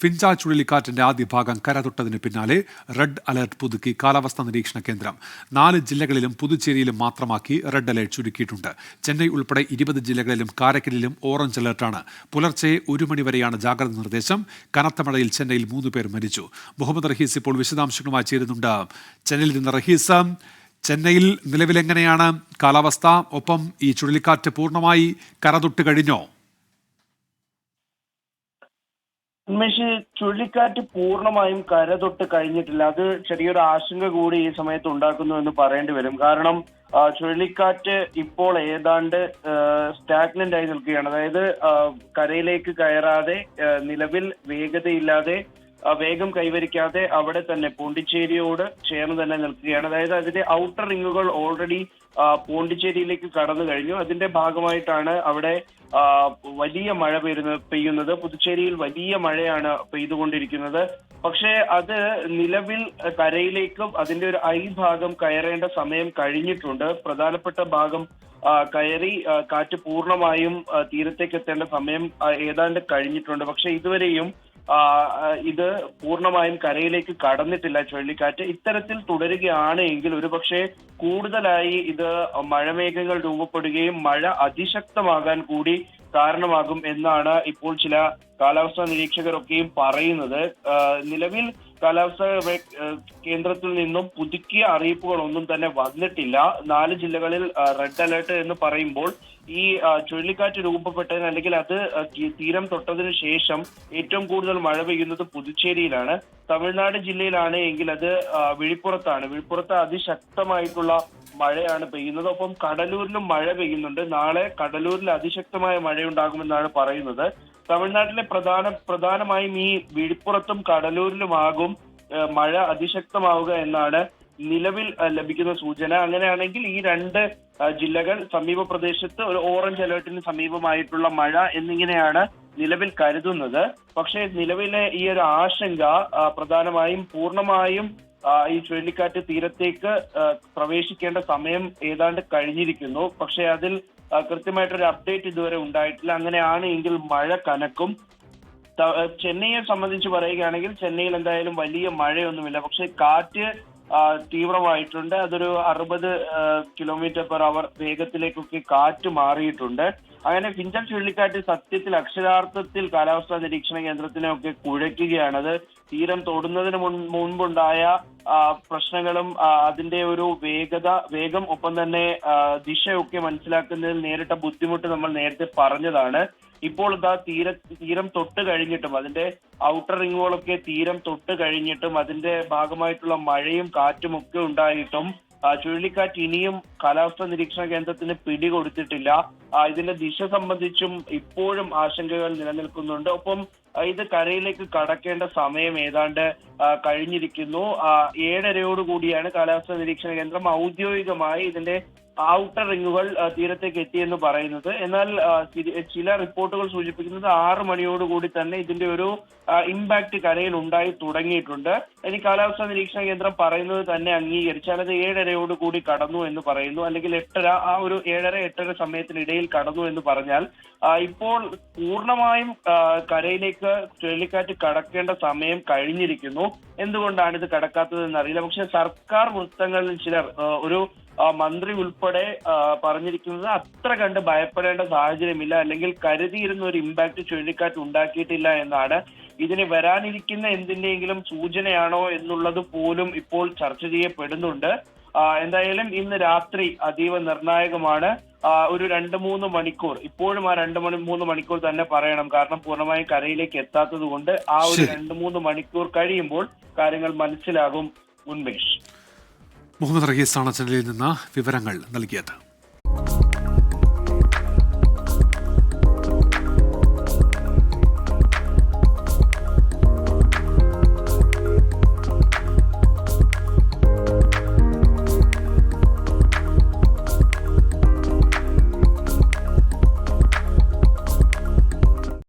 ഫിഞ്ച ചുഴലിക്കാറ്റിന്റെ ആദ്യ ഭാഗം കരതൊട്ടതിന് പിന്നാലെ റെഡ് അലർട്ട് പുതുക്കി കാലാവസ്ഥാ നിരീക്ഷണ കേന്ദ്രം 4 ജില്ലകളിലും പുതുച്ചേരിയിലും മാത്രമാക്കി റെഡ് അലർട്ട് ചുരുക്കിയിട്ടുണ്ട്. ചെന്നൈ ഉൾപ്പെടെ 20 ജില്ലകളിലും കാരക്കലിലും ഓറഞ്ച് അലർട്ടാണ്. പുലർച്ചെ 1 മണിവരെയാണ് ജാഗ്രതാ നിർദ്ദേശം. കനത്ത മഴയിൽ ചെന്നൈയിൽ 3 പേർ മരിച്ചു. മുഹമ്മദ് റഹീസ് ഇപ്പോൾ വിശദാംശങ്ങളുമായി ചേരുന്നുണ്ട്. ചെന്നൈയിൽ നിന്ന് റഹീസ്, ചെന്നൈയിൽ നിലവിലെങ്ങനെയാണ് കാലാവസ്ഥ? ഒപ്പം ഈ ചുഴലിക്കാറ്റ് പൂർണ്ണമായി കരതൊട്ട് കഴിഞ്ഞോ? ഉന്മേഷ്, ചുഴലിക്കാറ്റ് പൂർണ്ണമായും കരതൊട്ട് കഴിഞ്ഞിട്ടില്ല. അത് ചെറിയൊരു ആശങ്ക കൂടി ഈ സമയത്ത് ഉണ്ടാക്കുന്നു എന്ന് പറയേണ്ടി വരും. കാരണം ചുഴലിക്കാറ്റ് ഇപ്പോൾ ഏതാണ്ട് സ്റ്റാഗ്നന്റ് ആയി നിൽക്കുകയാണ്. അതായത് കരയിലേക്ക് കയറാതെ, നിലവിൽ വേഗതയില്ലാതെ, വേഗം കൈവരിക്കാതെ അവിടെ തന്നെ പോണ്ടിച്ചേരിയോട് ചേർന്ന് തന്നെ നിൽക്കുകയാണ്. അതായത് അതിന്റെ ഔട്ടർ റിങ്ങുകൾ ഓൾറെഡി പോണ്ടിച്ചേരിയിലേക്ക് കടന്നു കഴിഞ്ഞു. അതിന്റെ ഭാഗമായിട്ടാണ് അവിടെ വലിയ മഴ പെയ്യുന്നത്. പുതുച്ചേരിയിൽ വലിയ മഴയാണ് പെയ്തുകൊണ്ടിരിക്കുന്നത്. പക്ഷേ അത് നിലവിൽ കരയിലേക്കും അതിന്റെ ഒരു ഭാഗം കയറേണ്ട സമയം കഴിഞ്ഞിട്ടുണ്ട്. പ്രധാനപ്പെട്ട ഭാഗം കയറി കാറ്റ് പൂർണ്ണമായും തീരത്തേക്ക് എത്തേണ്ട സമയം ഏതാണ്ട് കഴിഞ്ഞിട്ടുണ്ട്. പക്ഷെ ഇതുവരെയും ഇത് പൂർണ്ണമായും കരയിലേക്ക് കടന്നിട്ടില്ല ചുഴലിക്കാറ്റ്. ഇത്തരത്തിൽ തുടരുകയാണ് എങ്കിൽ ഒരുപക്ഷെ കൂടുതലായി ഇത് മഴമേഘങ്ങൾ രൂപപ്പെടുകയും മഴ അതിശക്തമാകാൻ കൂടി കാരണമാകും എന്നാണ് ഇപ്പോൾ ചില കാലാവസ്ഥാ നിരീക്ഷകരൊക്കെയും പറയുന്നത്. നിലവിൽ കാലാവസ്ഥാ കേന്ദ്രത്തിൽ നിന്നും പുതുക്കിയ അറിയിപ്പുകളൊന്നും തന്നെ വന്നിട്ടില്ല. 4 ജില്ലകളിൽ റെഡ് അലേർട്ട് എന്ന് പറയുമ്പോൾ ഈ ചുഴലിക്കാറ്റ് രൂപപ്പെട്ടതിന് അല്ലെങ്കിൽ അത് തീരം തൊട്ടതിനു ശേഷം ഏറ്റവും കൂടുതൽ മഴ പെയ്യുന്നത് പുതുച്ചേരിയിലാണ്. തമിഴ്നാട് ജില്ലയിലാണ് എങ്കിൽ അത് വിഴിപ്പുറത്താണ്. വിഴിപ്പുറത്ത് അതിശക്തമായിട്ടുള്ള മഴയാണ് പെയ്യുന്നത്. ഒപ്പം കടലൂരിലും മഴ പെയ്യുന്നുണ്ട്. നാളെ കടലൂരിൽ അതിശക്തമായ മഴയുണ്ടാകുമെന്നാണ് പറയുന്നത്. തമിഴ്നാട്ടിലെ പ്രധാനമായും ഈ വിഴിപ്പുറത്തും കടലൂരിലുമാകും മഴ അതിശക്തമാവുക എന്നാണ് നിലവിൽ ലഭിക്കുന്ന സൂചന. അങ്ങനെയാണെങ്കിൽ ഈ 2 ജില്ലകൾ സമീപ പ്രദേശത്ത് ഒരു ഓറഞ്ച് അലേർട്ടിന് സമീപമായിട്ടുള്ള മഴ എന്നിങ്ങനെയാണ് നിലവിൽ കരുതുന്നത്. പക്ഷേ നിലവിലെ ഈ ഒരു ആശങ്ക പ്രധാനമായും പൂർണ്ണമായും ഈ ചുഴലിക്കാറ്റ് തീരത്തേക്ക് പ്രവേശിക്കേണ്ട സമയം ഏതാണ്ട് കഴിഞ്ഞിരിക്കുന്നു. പക്ഷെ അതിൽ കൃത്യമായിട്ടൊരു അപ്ഡേറ്റ് ഇതുവരെ ഉണ്ടായിട്ടില്ല. അങ്ങനെയാണ് എങ്കിൽ മഴ കനക്കും. ചെന്നൈയെ സംബന്ധിച്ച് പറയുകയാണെങ്കിൽ ചെന്നൈയിൽ എന്തായാലും വലിയ മഴയൊന്നുമില്ല. പക്ഷെ കാറ്റ് തീവ്രമായിട്ടുണ്ട്. അതൊരു 60 km/h വേഗത്തിലേക്കൊക്കെ കാറ്റ് മാറിയിട്ടുണ്ട്. അങ്ങനെ ഫിഞ്ചൻ ചുഴലിക്കാറ്റ് സത്യത്തിൽ അക്ഷരാർത്ഥത്തിൽ കാലാവസ്ഥാ നിരീക്ഷണ കേന്ദ്രത്തിനെ ഒക്കെ കുഴയ്ക്കുകയാണ്. തീരം തൊടുന്നതിന് മുൻപുണ്ടായ പ്രശ്നങ്ങളും അതിന്റെ ഒരു വേഗം ഒപ്പം തന്നെ ദിശയൊക്കെ മനസ്സിലാക്കുന്നതിൽ നേരിട്ട ബുദ്ധിമുട്ട് നമ്മൾ നേരത്തെ പറഞ്ഞതാണ്. ഇപ്പോൾ ഇതാ തീരം തൊട്ട് കഴിഞ്ഞിട്ടും അതിന്റെ ഔട്ടർ റിങ്ങുകളൊക്കെ തീരം തൊട്ട് കഴിഞ്ഞിട്ടും അതിന്റെ ഭാഗമായിട്ടുള്ള മഴയും കാറ്റും ഒക്കെ ഉണ്ടായിട്ടും ചുഴലിക്കാറ്റ് ഇനിയും കാലാവസ്ഥാ നിരീക്ഷണ കേന്ദ്രത്തിന് പിടികൊടുത്തിട്ടില്ല. ഇതിന്റെ ദിശ സംബന്ധിച്ചും ഇപ്പോഴും ആശങ്കകൾ നിലനിൽക്കുന്നുണ്ട്. ഒപ്പം ഇത് കരയിലേക്ക് കടക്കേണ്ട സമയം ഏതാണ്ട് കഴിഞ്ഞിരിക്കുന്നു. 7:30 കാലാവസ്ഥാ നിരീക്ഷണ കേന്ദ്രം ഔദ്യോഗികമായി ഇതിന്റെ ഔട്ടർ റിങ്ങുകൾ തീരത്തേക്ക് എത്തിയെന്ന് പറയുന്നത്. എന്നാൽ ചില റിപ്പോർട്ടുകൾ സൂചിപ്പിക്കുന്നത് 6 മണിയോടുകൂടി തന്നെ ഇതിന്റെ ഒരു ഇമ്പാക്ട് കരയിൽ ഉണ്ടായി തുടങ്ങിയിട്ടുണ്ട്. ഇനി കാലാവസ്ഥാ നിരീക്ഷണ കേന്ദ്രം പറയുന്നത് തന്നെ അംഗീകരിച്ചാൽ അത് 7:30 കടന്നു എന്ന് പറയുന്നു, അല്ലെങ്കിൽ 8:30, ആ ഒരു 7:30-8:30 സമയത്തിനിടയിൽ കടന്നു എന്ന് പറഞ്ഞാൽ ഇപ്പോൾ പൂർണ്ണമായും കരയിലേക്ക് ചുഴലിക്കാറ്റ് കടക്കേണ്ട സമയം കഴിഞ്ഞിരിക്കുന്നു. എന്തുകൊണ്ടാണ് ഇത് കടക്കാത്തതെന്ന് അറിയില്ല. പക്ഷെ സർക്കാർ വൃത്തങ്ങളിൽ ചിലർ, ഒരു മന്ത്രി ഉൾപ്പെടെ പറഞ്ഞിരിക്കുന്നത് അത്ര കണ്ട് ഭയപ്പെടേണ്ട സാഹചര്യമില്ല, അല്ലെങ്കിൽ കരുതിയിരുന്ന ഒരു ഇമ്പാക്ട് ചുഴലിക്കാറ്റ് ഉണ്ടാക്കിയിട്ടില്ല എന്നാണ്. ഇതിന് വരാനിരിക്കുന്ന എന്തിന്റെയെങ്കിലും സൂചനയാണോ എന്നുള്ളത് പോലും ഇപ്പോൾ ചർച്ച ചെയ്യപ്പെടുന്നുണ്ട്. എന്തായാലും ഇന്ന് രാത്രി അതീവ നിർണായകമാണ്. ഒരു 2-3 മണിക്കൂർ, ഇപ്പോഴും ആ 2-3 മണിക്കൂർ തന്നെ പറയണം. കാരണം പൂർണ്ണമായും കരയിലേക്ക് എത്താത്തത് കൊണ്ട് ആ ഒരു 2-3 മണിക്കൂർ കഴിയുമ്പോൾ കാര്യങ്ങൾ മനസ്സിലാകും. ഉന്മേഷ്. മുഹമ്മദ് റഹീസാണ് ചെന്നൈയിൽ നിന്ന് വിവരങ്ങൾ നൽകിയത്.